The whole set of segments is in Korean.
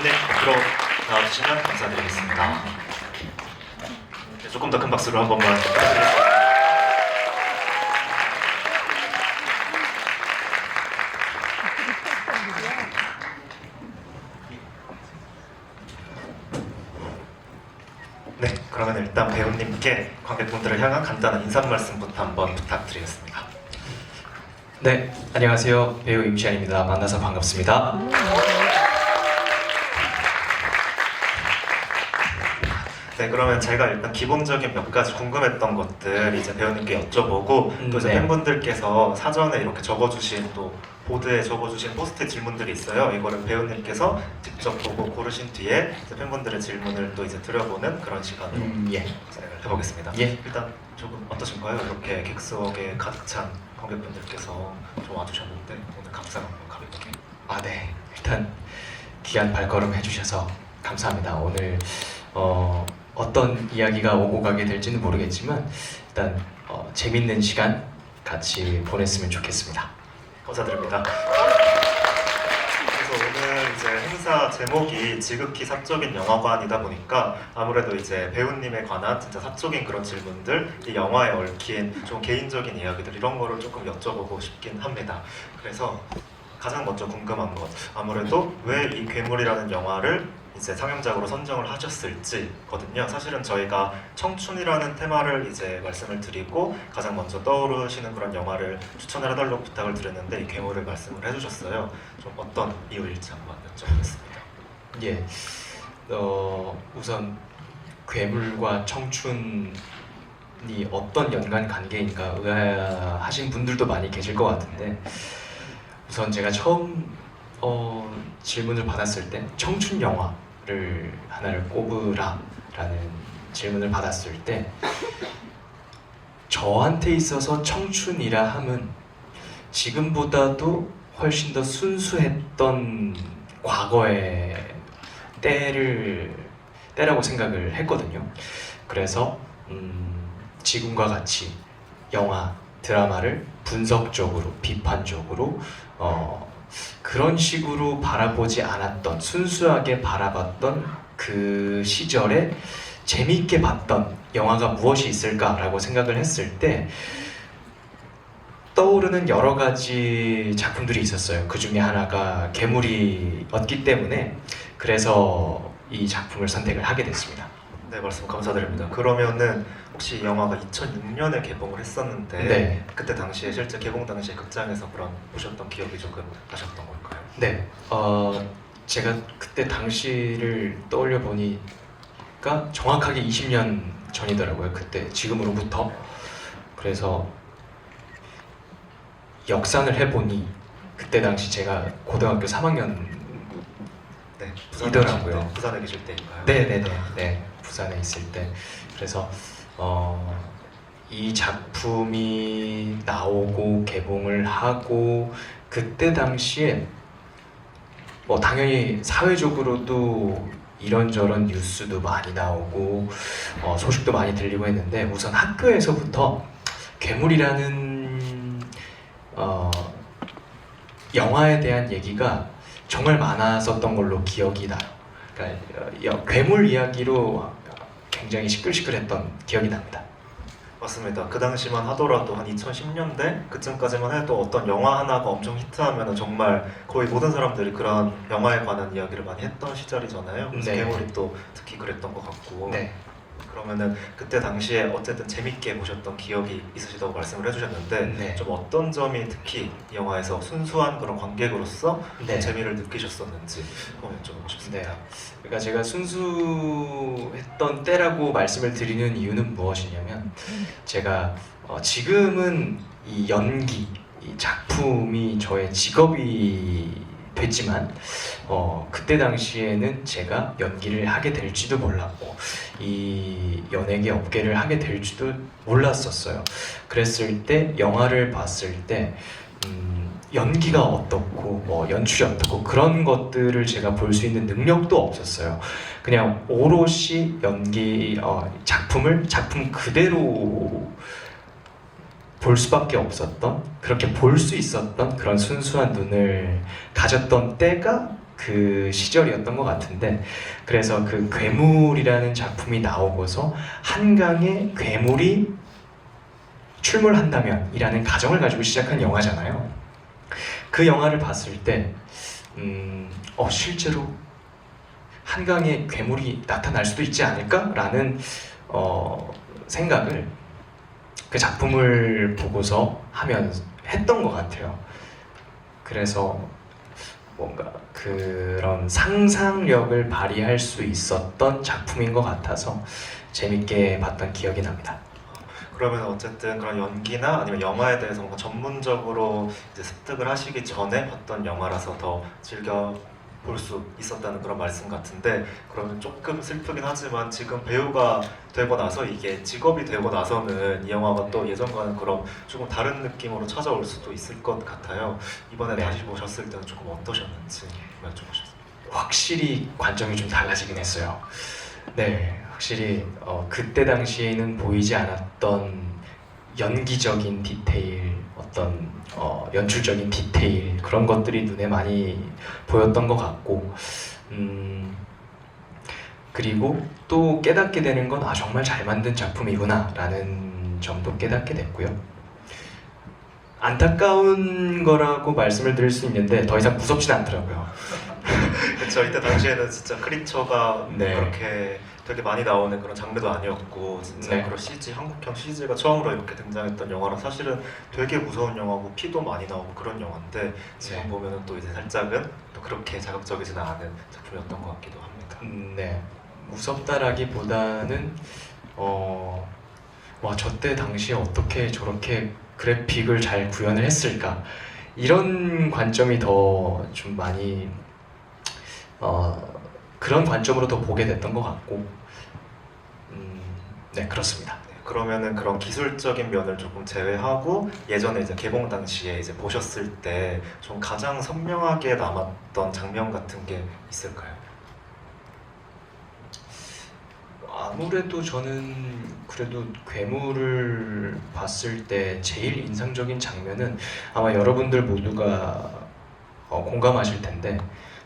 배우님 앞으로 나와주시면 감사드리겠습니다. 네, 조금 더 큰 박수로 한 번만 부탁드리겠습니다. 네, 그러면 일단 배우님께 관객분들을 향한 간단한 인사 말씀부터 한번 부탁드리겠습니다. 네, 안녕하세요. 배우 임시안입니다. 만나서 반갑습니다. 네, 그러면 제가 일단 기본적인 몇 가지 궁금했던 것들 이제 배우님께 여쭤보고 또 이제 네. 팬분들께서 사전에 이렇게 적어주신 또 보드에 적어주신 포스트잇 질문들이 있어요. 이거를 배우님께서 직접 보고 고르신 뒤에 이제 팬분들의 질문을 또 이제 드려보는 그런 시간으로 예. 진행을 해보겠습니다. 예. 일단 조금 어떠신가요? 이렇게 객석에 가득 찬 관객분들께서 좀 와주셨는데 오늘 감상 한번 가볼게요. 아, 네. 일단 귀한 발걸음 해주셔서 감사합니다. 오늘 어떤 이야기가 오고 가게 될지는 모르겠지만 일단 재밌는 시간 같이 보냈으면 좋겠습니다. 감사드립니다. 그래서 오늘 이제 행사 제목이 지극히 사적인 영화관이다 보니까 아무래도 이제 배우님에 관한 진짜 사적인 그런 질문들, 이 영화에 얽힌 좀 개인적인 이야기들 이런 거를 조금 여쭤보고 싶긴 합니다. 그래서 가장 먼저 궁금한 것, 아무래도 왜 이 괴물이라는 영화를 이제 상영작으로 선정을 하셨을지거든요. 사실은 저희가 청춘이라는 테마를 이제 말씀을 드리고 가장 먼저 떠오르시는 그런 영화를 추천을 해달라고 부탁을 드렸는데 이 괴물을 말씀을 해주셨어요. 좀 어떤 이유일지 한번 여쭤보겠습니다. 예. 우선 괴물과 청춘이 어떤 연관 관계인가 의아하신 분들도 많이 계실 것 같은데 우선 제가 처음 질문을 받았을 때 청춘 영화를 하나를 꼽으라 라는 질문을 받았을 때 저한테 있어서 청춘이라 함은 지금보다도 훨씬 더 순수했던 과거의 때라고 생각을 했거든요. 그래서 지금과 같이 영화, 드라마를 분석적으로, 비판적으로 그런 식으로 바라보지 않았던, 순수하게 바라봤던 그 시절에 재미있게 봤던 영화가 무엇이 있을까라고 생각을 했을 때 떠오르는 여러 가지 작품들이 있었어요. 그 중에 하나가 괴물이었기 때문에 그래서 이 작품을 선택을 하게 됐습니다. 네, 말씀 감사드립니다. 그러면은 혹시 이 영화가 2006년에 개봉을 했었는데 네. 그때 당시에 실제 개봉 당시에 극장에서 그런 보셨던 기억이 조금 나셨던 걸까요? 네, 제가 그때 당시를 떠올려 보니까 정확하게 20년 전이더라고요. 그때 지금으로부터. 그래서 역산을 해보니 그때 당시 제가 고등학교 3학년 네, 이더라고요. 부산에 계실 때인가요? 네, 부산에 있을 때. 그래서 이 작품이 나오고 개봉을 하고 그때 당시에 뭐 당연히 사회적으로도 이런저런 뉴스도 많이 나오고 소식도 많이 들리고 했는데 우선 학교에서부터 괴물이라는 영화에 대한 얘기가 정말 많았었던 걸로 기억이 나요. 그러니까 괴물 이야기로 굉장히 시끌시끌했던 기억이 납니다. 맞습니다. 그 당시만 하더라도 한 2010년대 그쯤까지만 해도 어떤 영화 하나가 엄청 히트하면 정말 거의 모든 사람들이 그런 영화에 관한 이야기를 많이 했던 시절이잖아요. 그래서 네. 괴물이 또 특히 그랬던 것 같고 네. 그러면은 그때 당시에 어쨌든 재밌게 보셨던 기억이 있으시다고 말씀을 해주셨는데 네. 좀 어떤 점이 특히 이 영화에서 순수한 그런 관객으로서 네. 재미를 느끼셨었는지 한번 여쭤보고 싶습니다. 네. 그러니까 제가 순수했던 때라고 말씀을 드리는 이유는 무엇이냐면 제가 지금은 이 연기, 이 작품이 저의 직업이 됐지만 그때 당시에는 제가 연기를 하게 될지도 몰랐고 이 연예계 업계를 하게 될지도 몰랐었어요. 그랬을 때 영화를 봤을 때 연기가 어떻고 뭐 연출이 어떻고 그런 것들을 제가 볼 수 있는 능력도 없었어요. 그냥 오롯이 연기 작품 그대로 볼 수밖에 없었던, 그렇게 볼 수 있었던 그런 순수한 눈을 가졌던 때가 그 시절이었던 것 같은데, 그래서 그 괴물이라는 작품이 나오고서 한강에 괴물이 출몰한다면 이라는 가정을 가지고 시작한 영화잖아요. 그 영화를 봤을 때 실제로 한강에 괴물이 나타날 수도 있지 않을까라는 생각을 그 작품을 보고서 했던 것 같아요. 그래서 뭔가 그런 상상력을 발휘할 수 있었던 작품인 것 같아서 재밌게 봤던 기억이 납니다. 그러면 어쨌든 그런 연기나 아니면 영화에 대해서 뭔가 전문적으로 이제 습득을 하시기 전에 봤던 영화라서 더 즐겨 볼 수 있었다는 그런 말씀 같은데, 그러면 조금 슬프긴 하지만 지금 배우가 되고 나서 이게 직업이 되고 나서는 이 영화가 또 예전과는 그런 조금 다른 느낌으로 찾아올 수도 있을 것 같아요. 이번에 네. 다시 보셨을 때는 조금 어떠셨는지 여쭤보셨습니다. 확실히 관점이 좀 달라지긴 했어요. 네, 확실히 그때 당시에는 보이지 않았던 연기적인 디테일, 어떤 연출적인 디테일, 그런 것들이 눈에 많이 보였던 것 같고, 그리고 또 깨닫게 되는 건 정말 잘 만든 작품이구나 라는 점도 깨닫게 됐고요. 안타까운 거라고 말씀을 드릴 수 있는데 더 이상 무섭진 않더라고요. 그렇죠. 이때 당시에는 진짜 크리처가 네. 그렇게 되게 많이 나오는 그런 장르도 아니었고, 진짜 네. 그런 CG, 한국형 CG가 처음으로 이렇게 등장했던 영화라 사실은 되게 무서운 영화고 피도 많이 나오고 그런 영화인데, 지금 네. 보면은 또 이제 살짝은 또 그렇게 자극적이지는 않은 작품이었던 것 같기도 합니다. 네, 무섭다라기보다는 저때 당시에 어떻게 저렇게 그래픽을 잘 구현을 했을까, 이런 관점이 더 좀 많이 그런 관점으로 더 보게 됐던 것 같고, 네, 그렇습니다. 네, 그러면은 그런 기술적인 면을 조금 제외하고 예전에 이제 개봉 당시에 이제 보셨을 때 좀 가장 선명하게 남았던 장면 같은 게 있을까요? 아무래도 저는 그래도 괴물을 봤을 때 제일 인상적인 장면은 아마 여러분들 모두가 공감하실 텐데,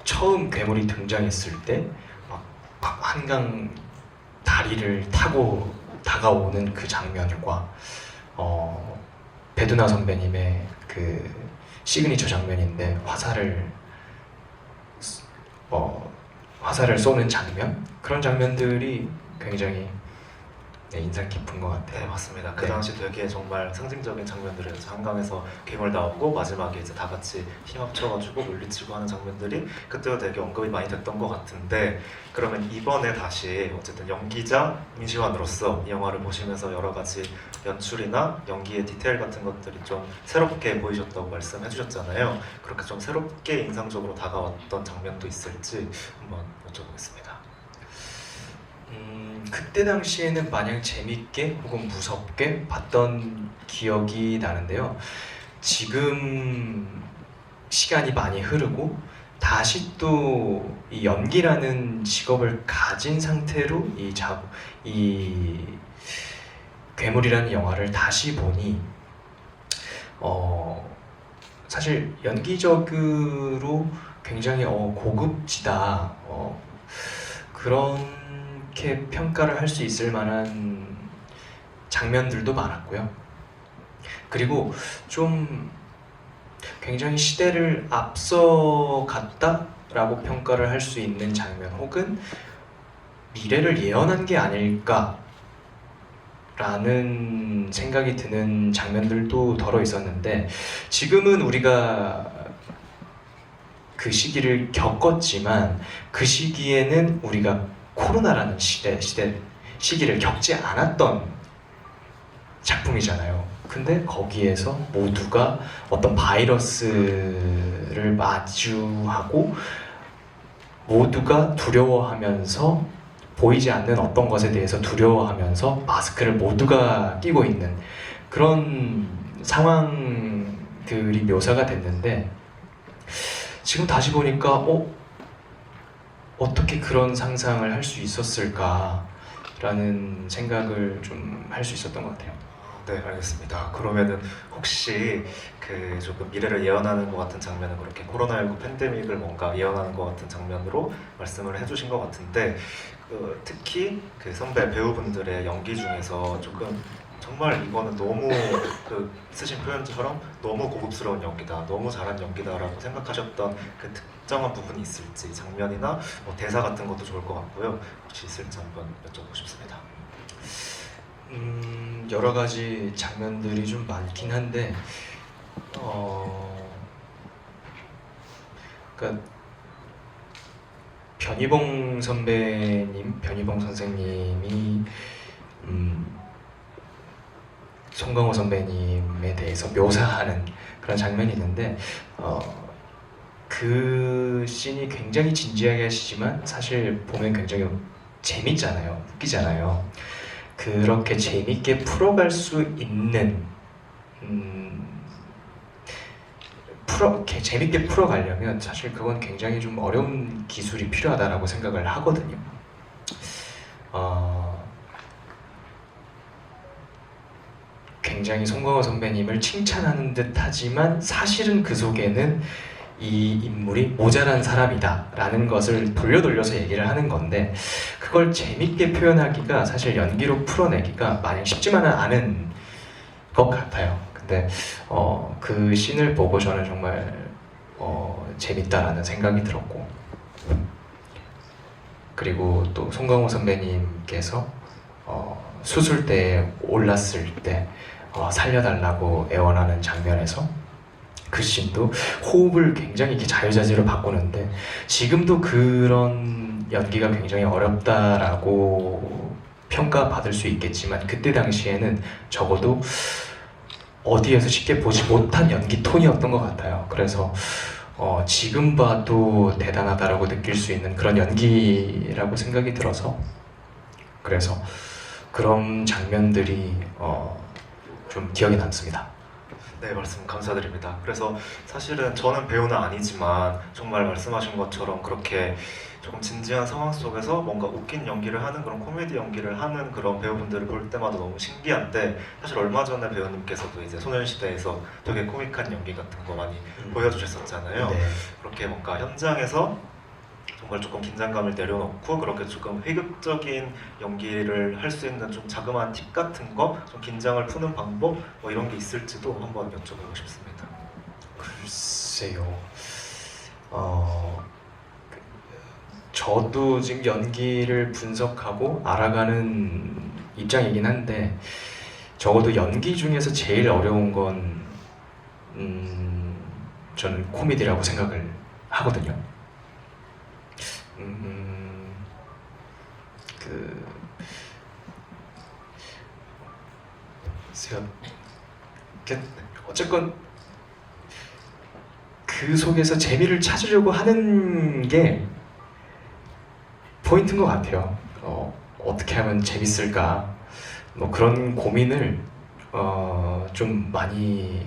처음 괴물이 등장했을 때 막 한강 다리를 타고 다가오는 그 장면과 배두나 선배님의 그 시그니처 장면인데 화살을 쏘는 장면, 그런 장면들이 굉장히 인상 깊은 것 같아요. 네, 맞습니다. 그 네. 당시 되게 정말 상징적인 장면들이었죠. 한강에서 괴물 나오고 마지막에 이제 다 같이 힘 합쳐가지고 물리치고 하는 장면들이 그때도 되게 언급이 많이 됐던 것 같은데, 그러면 이번에 다시 어쨌든 연기자 임시완으로서 이 영화를 보시면서 여러 가지 연출이나 연기의 디테일 같은 것들이 좀 새롭게 보이셨다고 말씀해 주셨잖아요. 그렇게 좀 새롭게 인상적으로 다가왔던 장면도 있을지 한번 여쭤보겠습니다. 그때 당시에는 마냥 재밌게 혹은 무섭게 봤던 기억이 나는데요. 지금 시간이 많이 흐르고 다시 또 이 연기라는 직업을 가진 상태로 이 괴물이라는 영화를 다시 보니 사실 연기적으로 굉장히 고급지다, 그렇게 평가를 할 수 있을 만한 장면들도 많았고요. 그리고 좀 굉장히 시대를 앞서갔다라고 평가를 할 수 있는 장면, 혹은 미래를 예언한 게 아닐까라는 생각이 드는 장면들도 덜어 있었는데, 지금은 우리가 그 시기를 겪었지만 그 시기에는 우리가 코로나라는 시기를 겪지 않았던 작품이잖아요. 근데 거기에서 모두가 어떤 바이러스를 마주하고 모두가 두려워하면서, 보이지 않는 어떤 것에 대해서 두려워하면서 마스크를 모두가 끼고 있는 그런 상황들이 묘사가 됐는데, 지금 다시 보니까 어떻게 그런 상상을 할 수 있었을까라는 생각을 좀 할 수 있었던 것 같아요. 네, 알겠습니다. 그러면은 혹시 그 조금 미래를 예언하는 것 같은 장면은 그렇게 코로나19 팬데믹을 뭔가 예언하는 것 같은 장면으로 말씀을 해주신 것 같은데 특히 그 선배 배우분들의 연기 중에서 조금 정말 이거는 너무 그 쓰신 표현처럼 너무 고급스러운 연기다, 너무 잘한 연기다라고 생각하셨던 그 특정한 부분이 있을지 장면이나 뭐 대사 같은 것도 좋을 것 같고요. 혹시 있을지 한번 여쭤보고 싶습니다. 여러 가지 장면들이 좀 많긴 한데, 그러니까 변희봉 선배님, 변희봉 선생님이 송강호 선배님에 대해서 묘사하는 그런 장면이 있는데, 그 씬이 굉장히 진지하게 하시지만 사실 보면 굉장히 재밌잖아요, 웃기잖아요. 그렇게 재밌게 풀어갈 수 있는 재밌게 풀어가려면 사실 그건 굉장히 좀 어려운 기술이 필요하다라고 생각을 하거든요. 굉장히 송강호 선배님을 칭찬하는 듯하지만 사실은 그 속에는 이 인물이 모자란 사람이다 라는 것을 돌려서 얘기를 하는 건데, 그걸 재밌게 표현하기가 사실 연기로 풀어내기가 마냥 쉽지만은 않은 것 같아요. 근데 그 씬을 보고 저는 정말 재밌다라는 생각이 들었고, 그리고 또 송강호 선배님께서 수술대에 올랐을 때 살려달라고 애원하는 장면에서 그 씬도 호흡을 굉장히 이렇게 자유자재로 바꾸는데, 지금도 그런 연기가 굉장히 어렵다라고 평가받을 수 있겠지만 그때 당시에는 적어도 어디에서 쉽게 보지 못한 연기 톤이었던 것 같아요. 그래서 지금 봐도 대단하다라고 느낄 수 있는 그런 연기라고 생각이 들어서, 그래서 그런 장면들이 좀 기억에 남습니다. 네, 말씀 감사드립니다. 그래서 사실은 저는 배우는 아니지만 정말 말씀하신 것처럼 그렇게 조금 진지한 상황 속에서 뭔가 웃긴 연기를 하는, 그런 코미디 연기를 하는 그런 배우분들을 볼 때마다 너무 신기한데, 사실 얼마 전에 배우님께서도 이제 소년시대에서 되게 코믹한 연기 같은 거 많이 보여주셨었잖아요. 네. 그렇게 뭔가 현장에서 정말 조금 긴장감을 내려놓고 그렇게 조금 희극적인 연기를 할 수 있는 좀 자그마한 팁 같은 거, 좀 긴장을 푸는 방법 뭐 이런 게 있을지도 한번 여쭤보고 싶습니다. 글쎄요. 저도 지금 연기를 분석하고 알아가는 입장이긴 한데, 적어도 연기 중에서 제일 어려운 건 저는 코미디라고 생각을 하거든요. 어쨌건 그 속에서 재미를 찾으려고 하는 게 포인트인 것 같아요. 어떻게 하면 재밌을까, 뭐 그런 고민을 좀 많이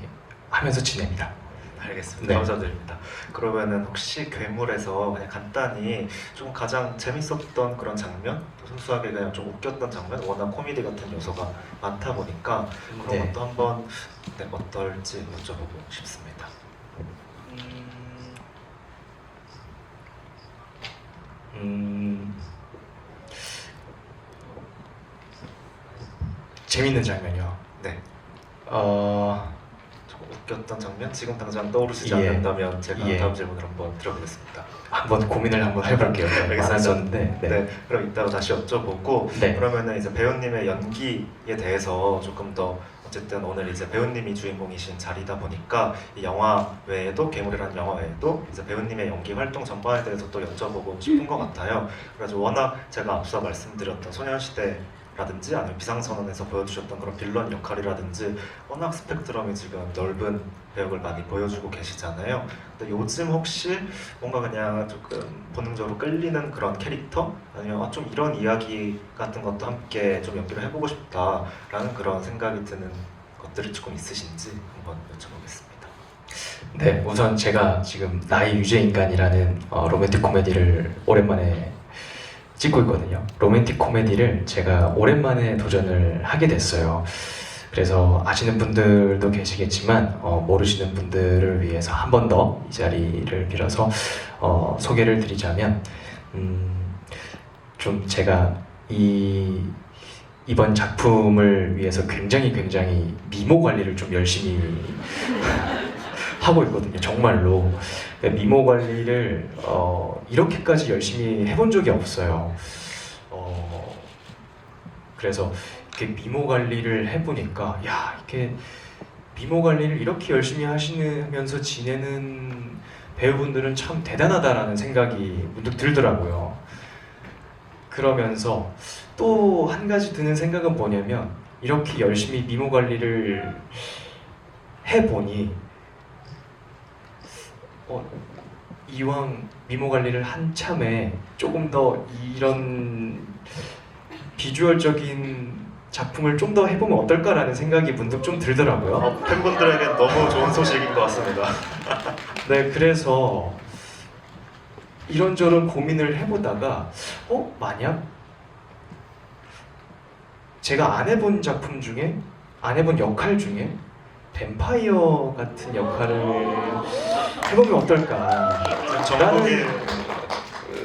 하면서 지냅니다. 알겠습니다. 네. 감사드립니다. 그러면은 혹시 괴물에서 그냥 간단히 좀 가장 재밌었던 그런 장면, 또 순수하게 그냥 좀 웃겼던 장면, 워낙 코미디 같은 요소가 많다 보니까 그런 네. 것도 한번 어떨지 여쭤보고 싶습니다. 재밌는 장면이요. 네. 좀 웃겼던 장면? 지금 당장 떠오르시지 예. 않는다면 제가 예. 다음 질문을 한번 드려보겠습니다. 한번 고민을 한번 해볼게요. 알겠습니다. 많았었는데. 네. 그럼 이따가 다시 여쭤보고 네. 그러면은 이제 배우님의 연기에 대해서 조금 더, 어쨌든 오늘 이제 배우님이 주인공이신 자리다 보니까 이 영화 외에도, 괴물이라는 영화 외에도 이제 배우님의 연기 활동 전반에 대해서 또 여쭤보고 싶은 것 같아요. 그래서 워낙 제가 앞서 말씀드렸던 소년시대라든지 아니면 비상선언에서 보여주셨던 그런 빌런 역할이라든지 워낙 스펙트럼이 지금 넓은 배역을 많이 보여주고 계시잖아요. 근데 요즘 혹시 뭔가 그냥 조금 본능적으로 끌리는 그런 캐릭터? 아니면 좀 이런 이야기 같은 것도 함께 좀 연기를 해보고 싶다라는 그런 생각이 드는 것들이 조금 있으신지 한번 여쭤보겠습니다. 네, 우선 제가 지금 나의 유죄인간이라는 로맨틱 코미디를 오랜만에 찍고 있거든요. 로맨틱 코미디를 제가 오랜만에 도전을 하게 됐어요. 그래서 아시는 분들도 계시겠지만 모르시는 분들을 위해서 한 번 더 이 자리를 빌어서 소개를 드리자면 좀 제가 이번 작품을 위해서 굉장히 미모 관리를 좀 열심히 하고 있거든요. 정말로 미모 관리를 이렇게까지 열심히 해본 적이 없어요. 그래서 이렇게 미모 관리를 해보니까 야, 이렇게 미모 관리를 이렇게 열심히 하시면서 지내는 배우분들은 참 대단하다라는 생각이 문득 들더라고요. 그러면서 또 한 가지 드는 생각은 뭐냐면 이렇게 열심히 미모 관리를 해보니 이왕 미모 관리를 한참에 조금 더 이런 비주얼적인 작품을 좀 더 해보면 어떨까라는 생각이 문득 좀 들더라고요. 팬분들에겐 너무 좋은 소식인 것 같습니다. 네, 그래서 이런저런 고민을 해보다가 만약 제가 안 해본 작품 중에 안 해본 역할 중에 뱀파이어 같은 역할을 해보면 어떨까 정국이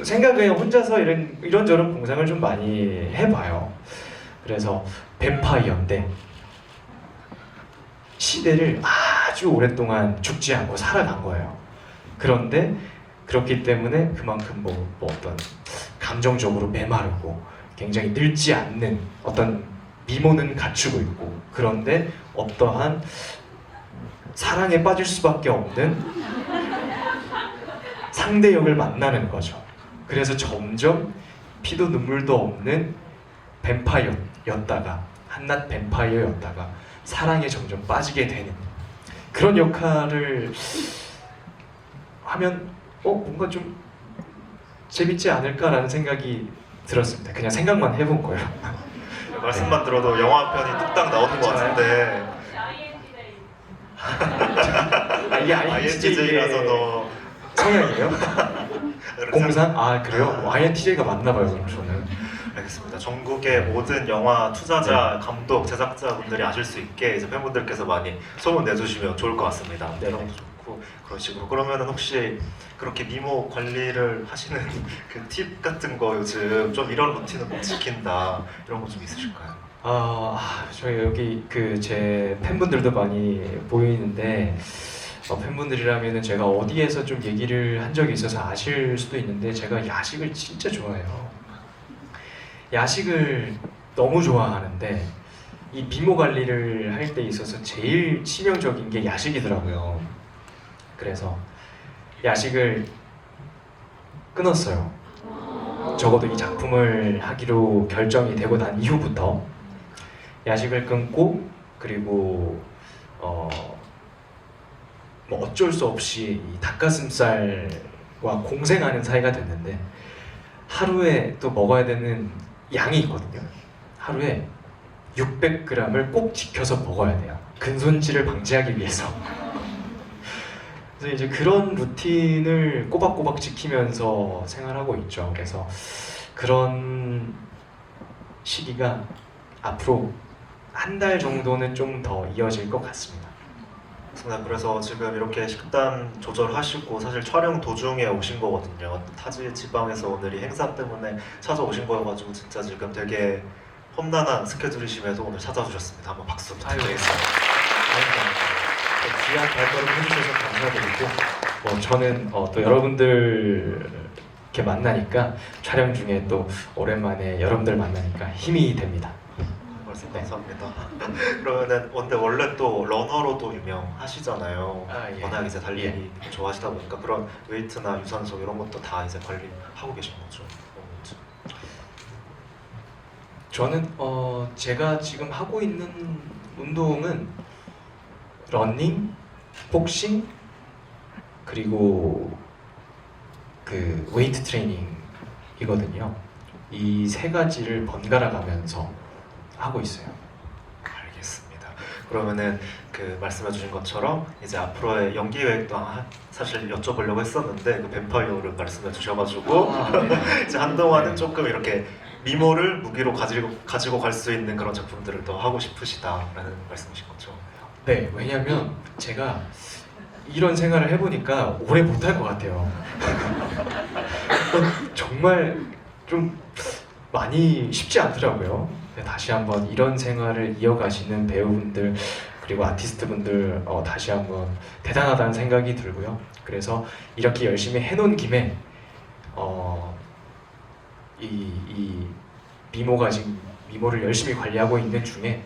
생각에 혼자서 이런저런 공상을 좀 많이 해봐요. 그래서 뱀파이어인데 시대를 아주 오랫동안 죽지 않고 살아간 거예요. 그런데 그렇기 때문에 그만큼 뭐 어떤 감정적으로 메마르고 굉장히 늙지 않는 어떤 미모는 갖추고 있고, 그런데 어떠한 사랑에 빠질 수밖에 없는 상대역을 만나는 거죠. 그래서 점점 피도 눈물도 없는 뱀파이어였다가 한낱 뱀파이어였다가 사랑에 점점 빠지게 되는 그런 역할을 하면 뭔가 좀 재밌지 않을까라는 생각이 들었습니다. 그냥 생각만 해본 거예요. 말씀만 들어도 영화 편이 뚝딱 나오는 것 같은데 이게 INTJ라서 INTJ의 더 성향이에요? 공상? 그래요? 아. INTJ가 맞나 봐요, 그럼 저는. 알겠습니다. 전국의 모든 영화 투자자, 감독, 제작자분들이 아실 수 있게 이제 팬분들께서 많이 소문 내주시면 좋을 것 같습니다. 네. 여러분도 좋고 그런 식으로. 그러면은 혹시 그렇게 미모 관리를 하시는 그 팁 같은 거 요즘 좀 이런 루틴은 꼭 지킨다 이런 거 좀 있으실까요? 저희 여기 제 팬분들도 많이 보이는데 팬분들이라면은 제가 어디에서 좀 얘기를 한 적이 있어서 아실 수도 있는데 제가 야식을 진짜 좋아해요. 야식을 너무 좋아하는데 이 미모 관리를 할 때 있어서 제일 치명적인 게 야식이더라고요. 그래서 야식을 끊었어요. 적어도 이 작품을 하기로 결정이 되고 난 이후부터 야식을 끊고, 그리고 뭐 어쩔 수 없이 이 닭가슴살과 공생하는 사이가 됐는데 하루에 또 먹어야 되는 양이 있거든요. 하루에 600g을 꼭 지켜서 먹어야 돼요. 근손실을 방지하기 위해서. 그래서 이제 그런 루틴을 꼬박꼬박 지키면서 생활하고 있죠. 그래서 그런 시기가 앞으로 한 달 정도는 좀 더 이어질 것 같습니다. 맞습니다. 그래서 지금 이렇게 식단 조절하시고 사실 촬영 도중에 오신 거거든요. 타지 지방에서 오늘 이 행사 때문에 찾아오신 거여가지고 진짜 지금 되게 험난한 스케줄이심에도 오늘 찾아주셨습니다. 한번 박수 부탁드리겠습니다. 귀한 발걸음 해주셔서 감사드리고 저는 또 여러분들 이렇게 만나니까 촬영 중에 또 오랜만에 여러분들 만나니까 힘이 됩니다. 말씀 감사합니다. 그러면은 근데 원래 또 러너로도 유명하시잖아요. 예. 워낙 이제 달리기 좋아하시다 보니까 그런 웨이트나 유산소 이런 것도 다 이제 관리하고 계신 거죠. 저는 제가 지금 하고 있는 운동은 러닝, 복싱, 그리고 그 웨이트 트레이닝이거든요. 이 세 가지를 번갈아 가면서 하고 있어요. 알겠습니다. 그러면은 그 말씀해주신 것처럼 이제 앞으로의 연기 계획도 사실 여쭤보려고 했었는데 그 뱀파이어를 말씀해 주셔가지고 네. 이제 한동안은 조금 이렇게 미모를 무기로 가지고 갈 수 있는 그런 작품들을 더 하고 싶으시다라는 말씀이신 거죠. 네, 왜냐면 제가 이런 생활을 해보니까 오래 못할 것 같아요. 정말 좀 많이 쉽지 않더라고요. 네, 다시 한번 이런 생활을 이어가시는 배우분들 그리고 아티스트분들 다시 한번 대단하다는 생각이 들고요. 그래서 이렇게 열심히 해놓은 김에 이 미모가 지금 미모를 열심히 관리하고 있는 중에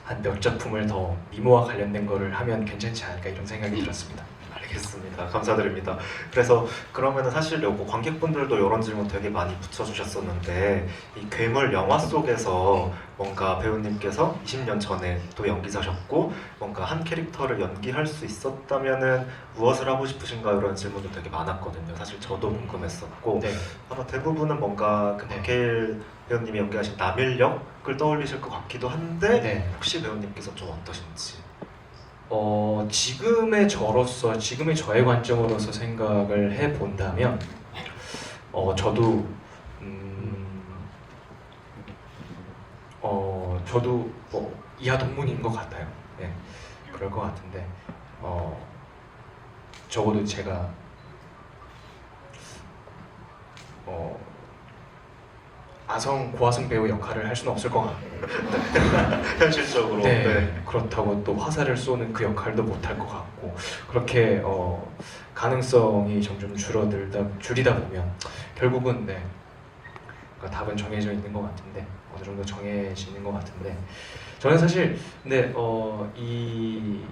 한 몇 작품을 더 미모와 관련된 거를 하면 괜찮지 않을까 이런 생각이 들었습니다. 알겠습니다. 감사드립니다. 그래서 그러면은 사실 요거 관객분들도 이런 질문 되게 많이 붙여주셨었는데 이 괴물 영화 속에서 뭔가 배우님께서 20년 전에 또 연기자셨고 뭔가 한 캐릭터를 연기할 수 있었다면은 무엇을 하고 싶으신가요? 이런 질문도 되게 많았거든요. 사실 저도 궁금했었고 네. 아마 대부분은 뭔가 그 네. 박해일 배우님이 연기하신 남일역을 떠올리실 것 같기도 한데 네. 혹시 배우님께서 좀 어떠신지? 지금의 저로서 지금의 저의 관점으로서 생각을 해 본다면 저도 저도 뭐 이하 동문인 것 같아요. 네, 그럴 것 같은데 적어도 제가 고아성 배우 역할을 할 수는 없을 것 같고 현실적으로 네, 네. 그렇다고 또 화살을 쏘는 그 역할도 못할 것 같고 그렇게 가능성이 점점 줄이다 보면 결국은 네, 그러니까 답은 정해져 있는 것 같은데 어느 정도 정해지는 것 같은데 저는 사실 근데 이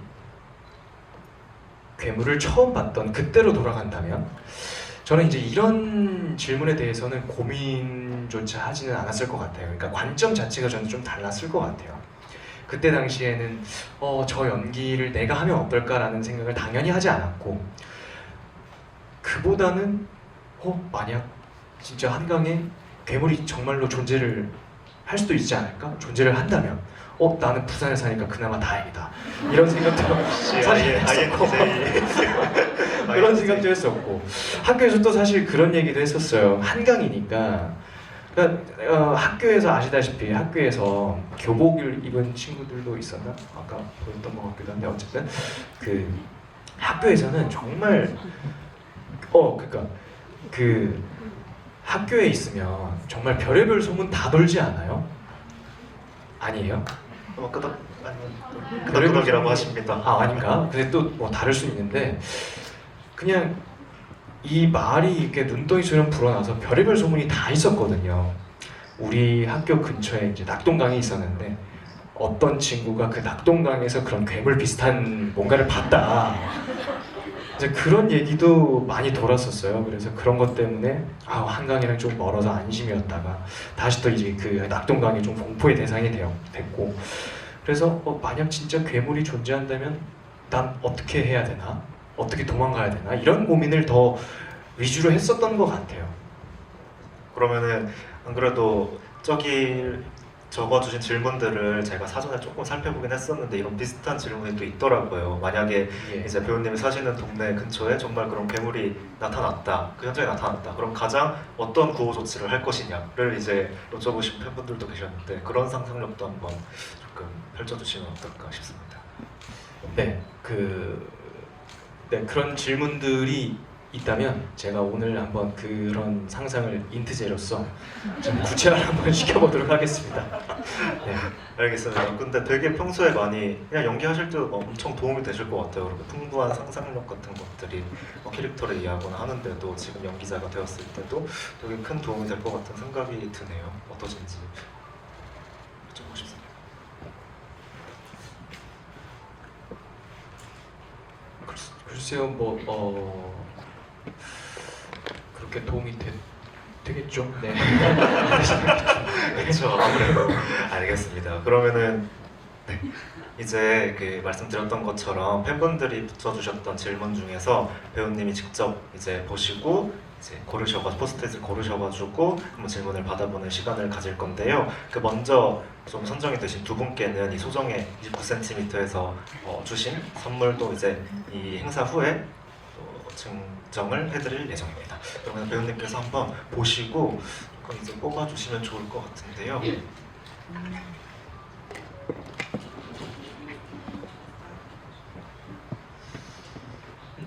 괴물을 처음 봤던 그때로 돌아간다면 저는 이제 이런 질문에 대해서는 고민조차 하지는 않았을 것 같아요. 그러니까 관점 자체가 저는 좀 달랐을 것 같아요. 그때 당시에는 저 연기를 내가 하면 어떨까라는 생각을 당연히 하지 않았고 그보다는 만약 진짜 한강에 괴물이 정말로 존재를 할 수도 있지 않을까? 존재를 한다면 나는 부산에 사니까 그나마 다행이다. 이런 생각도 사실 했었고 그런 생각도 했었고 학교에서 또 사실 그런 얘기도 했었어요. 한강이니까 그러니까 학교에서 아시다시피 학교에서 교복을 입은 친구들도 있었나? 아까 보였던 것 같기도 한데 어쨌든 그 학교에서는 정말 그러니까 그 학교에 있으면 정말 별의별 소문 다 돌지 않아요? 아니에요? 끄덕끄덕이라고 하십니다. 아닌가? 근데 또 뭐 다를 수 있는데 그냥 이 말이 이렇게 눈덩이처럼 불어나서 별의별 소문이 다 있었거든요. 우리 학교 근처에 이제 낙동강이 있었는데 어떤 친구가 그 낙동강에서 그런 괴물 비슷한 뭔가를 봤다. 이제 그런 얘기도 많이 돌았었어요. 그래서 그런 것 때문에 한강이랑 좀 멀어서 안심이었다가 다시 또 이제 그 낙동강이 좀 공포의 대상이 됐고 그래서 만약 진짜 괴물이 존재한다면 난 어떻게 해야 되나? 어떻게 도망가야 되나? 이런 고민을 더 위주로 했었던 것 같아요. 그러면은 안 그래도 저기 적어주신 질문들을 제가 사전에 조금 살펴보긴 했었는데 이런 비슷한 질문이 또 있더라고요. 만약에 예. 이제 배우님이 사시는 동네 근처에 정말 그런 괴물이 나타났다, 그 현장에 나타났다. 그럼 가장 어떤 구호 조치를 할 것이냐를 이제 여쭤보신 팬분들도 계셨는데 그런 상상력도 한번 조금 펼쳐주시면 어떨까 싶습니다. 네, 그런 질문들이 있다면 제가 오늘 한번 그런 상상을 인트제로서 좀 구체화를 한번 시켜보도록 하겠습니다. 네. 알겠습니다. 근데 되게 평소에 많이 그냥 연기하실 때 엄청 도움이 되실 것 같아요. 그리고 풍부한 상상력 같은 것들이 캐릭터를 이해하거나 하는데도 지금 연기자가 되었을 때도 되게 큰 도움이 될 것 같은 생각이 드네요. 어떠신지 여쭤보고 싶습니다. 글쎄요, 그렇게 도움이 되겠죠. 네. 그렇죠. 아무래도 알겠습니다. 그러면은 네. 이제 그 말씀드렸던 것처럼 팬분들이 붙여주셨던 질문 중에서 배우님이 직접 이제 보시고 이제 포스트잇을 고르셔가지고 한번 질문을 받아보는 시간을 가질 건데요. 그 먼저 좀 선정이 되신 두 분께는 이 소정의 29cm에서 주신 선물도 이제 이 행사 후에 또 증정을 해드릴 예정입니다. 그러면 배우님께서 한번 보시고 그럼 이제 뽑아주시면 좋을 것 같은데요.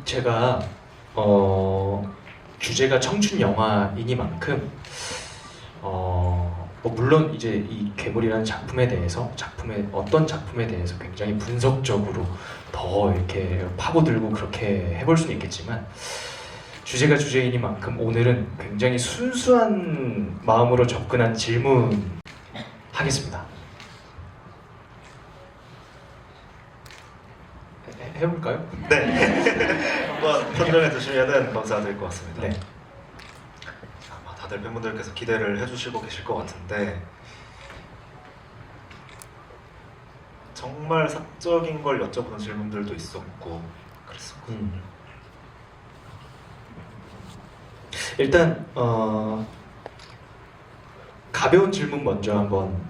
제가 주제가 청춘 영화이니만큼 뭐 물론 이제 이 괴물이라는 작품에 대해서 어떤 작품에 대해서 굉장히 분석적으로 더 이렇게 파고들고 그렇게 해볼 수는 있겠지만 주제가 주제이니만큼 오늘은 굉장히 순수한 마음으로 접근한 질문 하겠습니다. 해볼까요? 네. 한번 선정해 주시면 감사드릴 것 같습니다. 네. 아마 다들 팬분들께서 기대를 해주시고 계실 것 같은데 정말 사적인 걸 여쭤보는 질문들도 있었고 그랬었고 일단 가벼운 질문 먼저 한번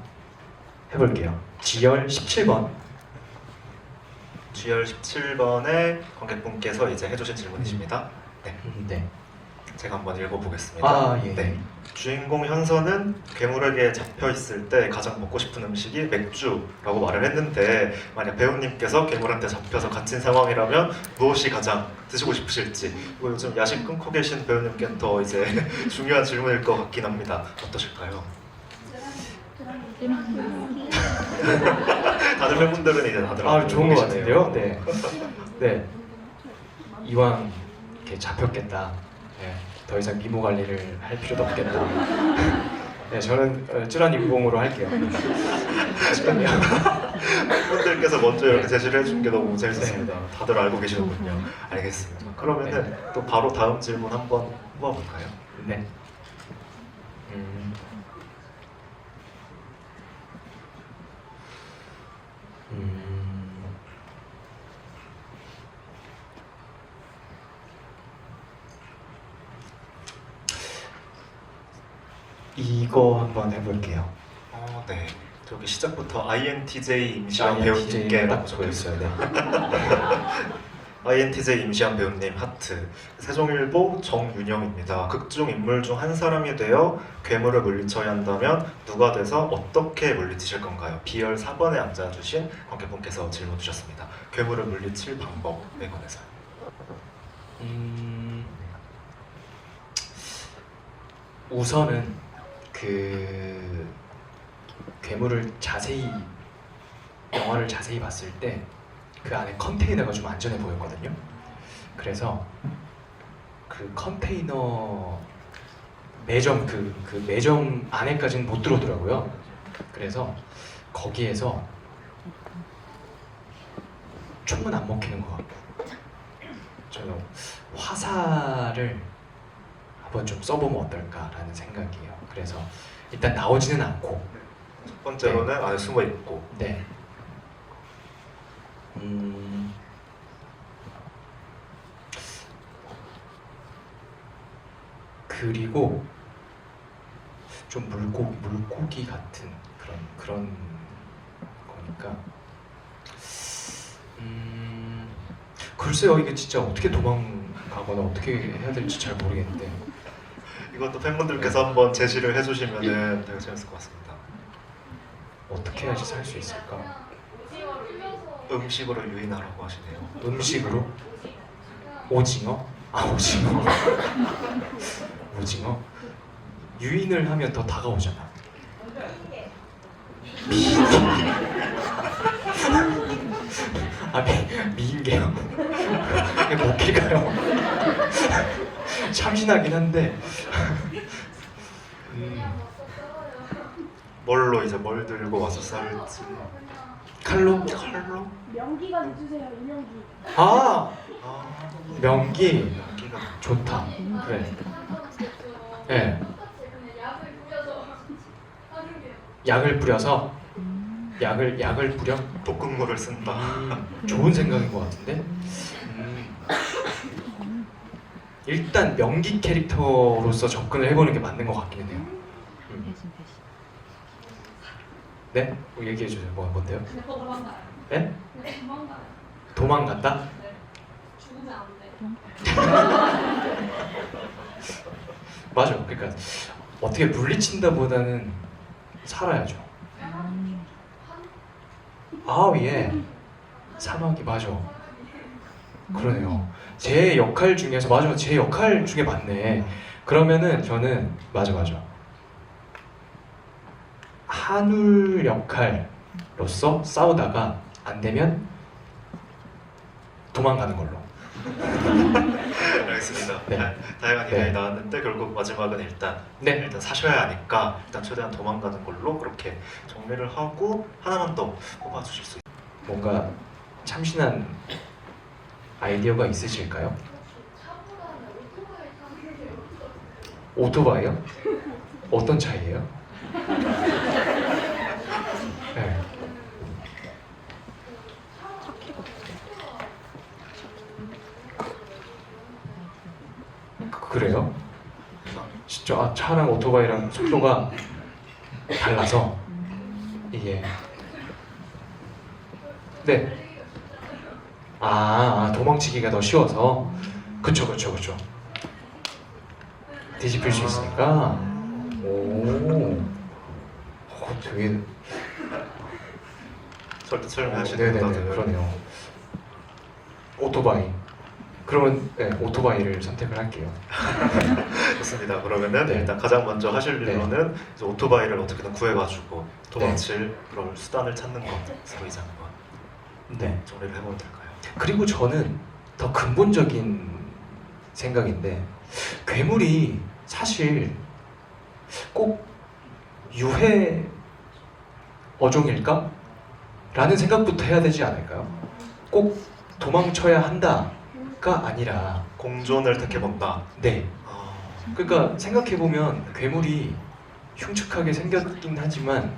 해볼게요. 지열 17번. GR 17번의 관객분께서 이제 해주신 질문이십니다. 네, 네. 제가 한번 읽어보겠습니다. 아 예. 네. 주인공 현서는 괴물에게 잡혀 있을 때 가장 먹고 싶은 음식이 맥주라고 말을 했는데 만약 배우님께서 괴물한테 잡혀서 갇힌 상황이라면 무엇이 가장 드시고 싶으실지 이거 요즘 야식 끊고 계신 배우님께 더 이제 중요한 질문일 것 같긴 합니다. 어떠실까요? 다들 팬분들은 이제 다들 아 좋은 것 계시네요. 같은데요. 네. 네. 이왕 이렇게 잡혔겠다. 네. 더 이상 미모 관리를 할 필요도 없겠다. 네, 저는 쯔란 인공으로 할게요. 잠깐만요. 팬분들께서 먼저 이렇게 제시를 해준 게 너무 재밌었습니다. 다들 알고 계시는군요. 알겠습니다. 그러면은 또 바로 다음 질문 한번 뽑아볼까요? 네. 이거 한번 해볼게요. 네. 저기 시작부터 INTJ 임시완 배우님께 딱 적어 있어요. 네. INTJ 임시완 배우님 하트. 세종일보 정윤영입니다. 극중 인물 중 한 사람이 되어 괴물을 물리쳐야 한다면 누가 돼서 어떻게 물리치실 건가요? B열 4번에 앉아주신 관객분께서 질문 주셨습니다. 괴물을 물리칠 방법에 관해서요. 우선은 그 영화를 자세히 봤을 때 그 안에 컨테이너가 좀 안전해 보였거든요. 그래서 그 컨테이너 매점 그 매점 안에까지는 못 들어오더라고요. 그래서 거기에서 총은 안 먹히는 것 같고 저는 화살을 한번 좀 써보면 어떨까라는 생각이에요. 그래서 일단 나오지는 않고 첫 번째로는 안에 숨어 있고. 네. 그리고 좀 물고기 같은 그런 거니까 글쎄요 이게 진짜 어떻게 도망가거나 어떻게 해야 될지 잘 모르겠는데 이것도 팬분들께서 한번 제시를 해주시면 되게 재밌을 것 같습니다. 어떻게 해야지 살 수 있을까? 음식으로 유인하라고 하시네요. 음식으로? 오징어? 아 오징어. 오징어? 유인을 하면 더 다가오잖아. 미인계요. 이게 뭐 먹힐까요? 참신하긴 한데. 뭘로 이제 뭘 들고 와서 싸울지. 칼로? 명기가 주세요. 이명기. 아 아, 명기 기가 좋다. 그래. 예. 네. 약을 뿌려서 약을 뿌려? 볶음물을 쓴다. 좋은 생각인 것 같은데. 일단 명기 캐릭터로서 접근을 해보는 게 맞는 것 같기는 해요. 네? 뭐 얘기해 주세요. 뭔데요? 도망가요. 네? 도망가요. 도망간다? 죽으면 안 돼. 맞아. 그러니까 어떻게 물리친다보다는 살아야죠. 아, 예. 사막이 맞아. 그러네요. 제 역할 중에서 맞아. 제 역할 중에 맞네. 그러면은 저는 맞아. 한울 역할로서 싸우다가 안 되면 도망가는 걸로. 알겠습니다. 네. 다양한 네. 의견이 나왔는데 결국 마지막은 일단 사셔야 하니까 일단 최대한 도망가는 걸로 그렇게 정리를 하고 하나만 더 뽑아주실 수 있어요? 뭔가 참신한 아이디어가 있으실까요? 오토바이요? 어떤 차이예요? 네. 그래요? 진짜 차랑 오토바이랑 속도가 달라서 이게 네. 도망치기가 더 쉬워서 그쵸. 뒤집힐 수 있으니까. 오, 되게 절대 설명하시는 네네네 분들 그러네요. 오토바이. 그러면 네, 오토바이를 선택을 할게요. 좋습니다. 그러면은 네. 일단 가장 먼저 하실 네. 일로는 이제 오토바이를 어떻게든 구해가지고 도망칠 그런 수단을 찾는 것으로 이제 한번 네. 정리를 해보면 될까요? 그리고 저는 더 근본적인 생각인데 괴물이 사실 꼭 유해 어종일까? 라는 생각부터 해야 되지 않을까요? 꼭 도망쳐야 한다가 아니라 공존을 택해본다. 네. 아, 그러니까 생각해보면 괴물이 흉측하게 생겼긴 하지만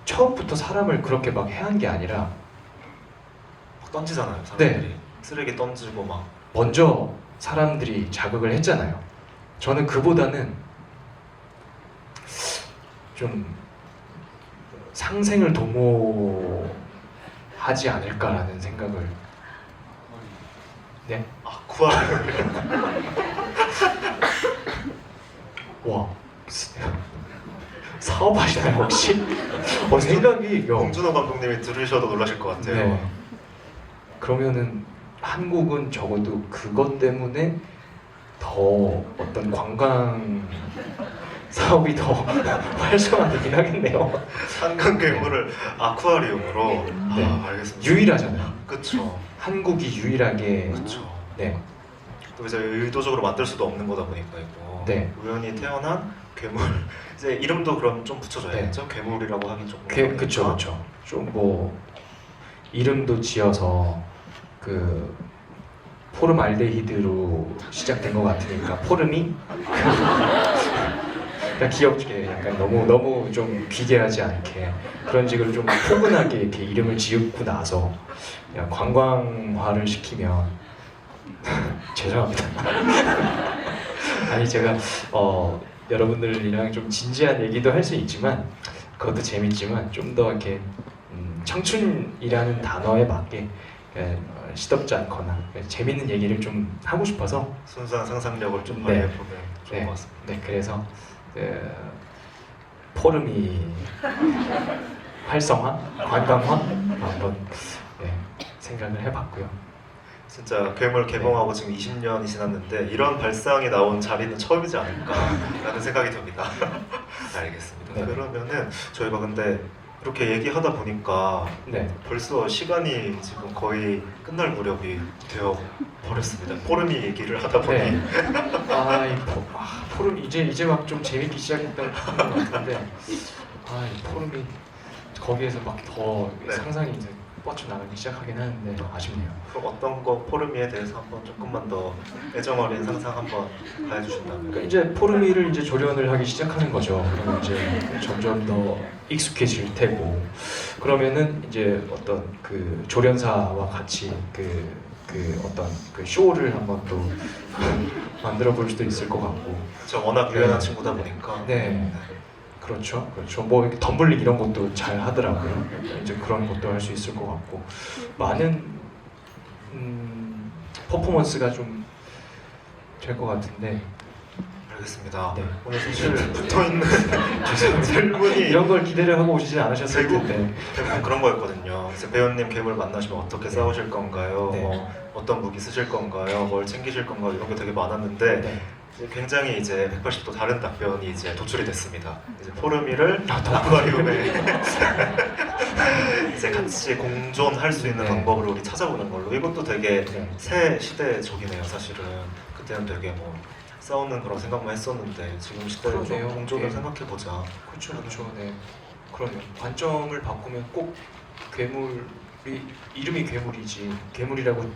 처음부터 사람을 그렇게 막 해한 게 아니라 막 던지잖아요. 사람들이 네. 쓰레기 던지고 막. 먼저 사람들이 자극을 했잖아요. 저는 그보다는 좀 상생을 도모하지 않을까라는 생각을. 네. 아쿠아리움. 와. 사업하시나요 혹시? 생각이 홍준호 감독님이 들으셔도 놀라실 것 같아요. 네. 그러면은 한국은 적어도 그것 때문에 더 어떤 관광 사업이 더 활성화되긴 하겠네요. 한강 괴물을 아쿠아리움으로. 네. 알겠습니다. 유일하잖아요. 그쵸. 한국이 유일하게. 그쵸. 네. 또 이제 의도적으로 만들 수도 없는 거다 보니까 이거 네. 우연히 태어난 괴물. 이제 이름도 그럼 좀 붙여줘야겠죠? 괴물이라고 하긴 조금 그쵸. 좀 뭐 이름도 지어서 그 포름알데히드로 시작된 것 같으니까 포름이 그냥 귀엽게 약간 너무 좀 귀괴하지 않게 그런 식으로 좀 포근하게 이렇게 이름을 지었고 나서 그냥 관광화를 시키면 죄송합니다. 아니 제가 여러분들이랑 좀 진지한 얘기도 할 수 있지만 그것도 재밌지만 좀 더 이렇게 청춘이라는 단어에 맞게 시덥지 않거나 재밌는 얘기를 좀 하고 싶어서 순수한 상상력을 좀 네. 발휘해보면 좋을 것 같습니다. 네 그래서 포름이 활성화, 관광화 한번 생각을 해봤고요. 진짜 괴물 개봉하고 지금 20년이 지났는데 이런 발상이 나온 자리는 처음이지 않을까라는 생각이 듭니다. 알겠습니다. 네. 그러면은 저희가 근데 이렇게 얘기하다 보니까 네. 벌써 시간이 지금 거의 끝날 무렵이 되어 버렸습니다. 포름이 얘기를 하다 보니 네. 포름 이제 막 좀 재밌기 시작했던 것 같은데 이 포름이 거기에서 막 더 네. 상상이 이제 뻗쳐나가기 시작하긴 하는데 아쉽네요. 그럼 어떤 거 포름이에 대해서 한번 조금만 더 애정 어린 상상 한번 가해주신다면. 그러니까 이제 포르미를 이제 조련을 하기 시작하는 거죠. 그러면 이제 점점 더 익숙해질 테고 그러면은 이제 어떤 그 조련사와 같이 그 어떤 그 쇼를 한번 또 만들어 볼 수도 있을 것 같고. 저 워낙 유연한 네. 친구다 보니까. 네. 그렇죠. 뭐 이렇게 덤블링 이런 것도 잘 하더라고요. 이제 그런 것도 할 수 있을 것 같고 많은 퍼포먼스가 좀 될 것 같은데 알겠습니다. 네. 오늘 사실 붙어있는 질문이 이런 걸 기대를 하고 오시지 않으셨을 대부분 텐데. 대부분 그런 거였거든요. 이제 배우님 괴물 만나시면 어떻게 싸우실 건가요? 네. 뭐 어떤 무기 쓰실 건가요? 뭘 챙기실 건가요? 이런 게 되게 많았는데 네. 이제 굉장히 이제 180도 다른 답변이 이제 도출이 됐습니다. 이제 포르미를 아, 아쿠아리움에 이제 같이 공존할 수 있는 네. 방법을 우리 찾아보는 걸로. 이것도 되게 네. 새 시대적이네요. 사실은 그때는 되게 뭐 싸우는 그런 생각만 했었는데 지금 시대에 좀 그러네요. 공존을 예. 생각해 보자. 그렇죠, 그렇죠. 네. 그러면 관점을 바꾸면 꼭 괴물이 이름이 괴물이지 괴물이라고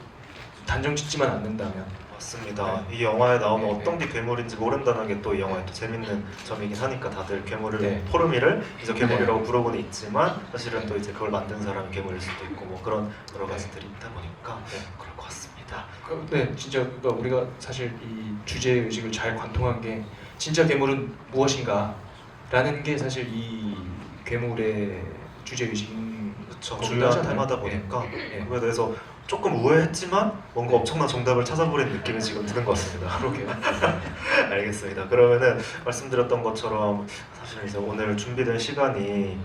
단정 짓지만 않는다면 맞습니다. 이 영화에 나오는 네, 어떤 게 괴물인지 모른다는 게 또 이 영화의 또 재밌는 점이긴 하니까 다들 괴물을 네. 포르미를 이제 괴물이라고 부르고는 있지만 사실은 또 이제 그걸 만든 사람이 괴물일 수도 있고 뭐 그런 여러 가지들이 있다 보니까 네. 그럴 것 같습니다. 네, 진짜 그러니까 우리가 사실 이 주제 의식을 잘 관통한 게 진짜 괴물은 무엇인가라는 게 사실 이 괴물의 주제 의식인 그렇죠. 거기도 중요한 하잖아요. 테마다 보니까 예. 그거에 대해서 조금 우회했지만 뭔가 엄청난 정답을 찾아버린 느낌이 지금 드는 것 같습니다. 그러게요. 알겠습니다. 그러면은 말씀드렸던 것처럼 사실 이제 오늘 준비된 시간이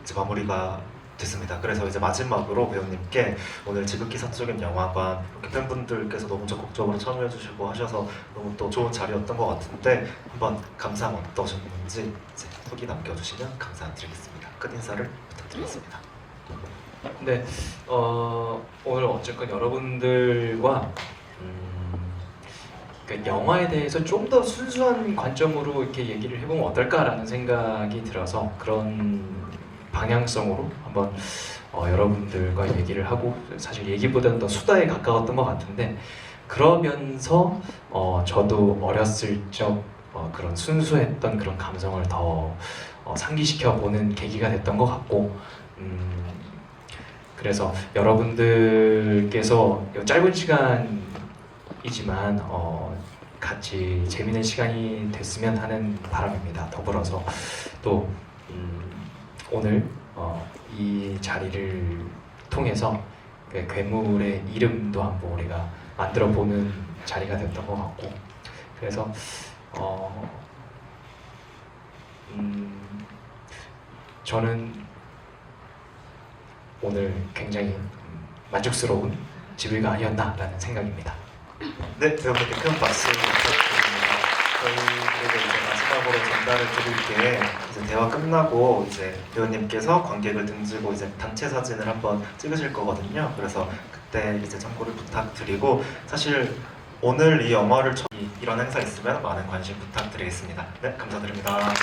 이제 마무리가 됐습니다. 그래서 이제 마지막으로 배우님께 오늘 지극히 사적인 영화관 이렇게 팬분들께서 너무 적극적으로 참여해주시고 하셔서 너무 또 좋은 자리였던 것 같은데 한번 감상 어떠셨는지 이제 후기 남겨주시면 감사드리겠습니다. 끝 인사를 부탁드리겠습니다. 네, 오늘 어쨌건 여러분들과 그러니까 영화에 대해서 좀 더 순수한 관점으로 이렇게 얘기를 해보면 어떨까라는 생각이 들어서 그런 방향성으로 한번 여러분들과 얘기를 하고 사실 얘기보다는 더 수다에 가까웠던 것 같은데 그러면서 저도 어렸을 적 그런 순수했던 그런 감성을 더 상기시켜 보는 계기가 됐던 것 같고 그래서 여러분들께서 짧은 시간이지만 같이 재미있는 시간이 됐으면 하는 바람입니다. 더불어서 또 오늘 이 자리를 통해서 그 괴물의 이름도 한번 우리가 만들어보는 자리가 됐던 것 같고 그래서 저는 오늘 굉장히 만족스러운 지휘가 아니었나라는 생각입니다. 네, 배우님께 큰 박수 부탁드립니다. 저희에게 이제 마지막으로 전달을 드릴 게 이제 대화 끝나고 이제 배우님께서 관객을 등지고 이제 단체 사진을 한번 찍으실 거거든요. 그래서 그때 이제 참고를 부탁드리고 사실 오늘 이 영화를 이런 행사 있으면 많은 관심 부탁드리겠습니다. 네, 감사드립니다.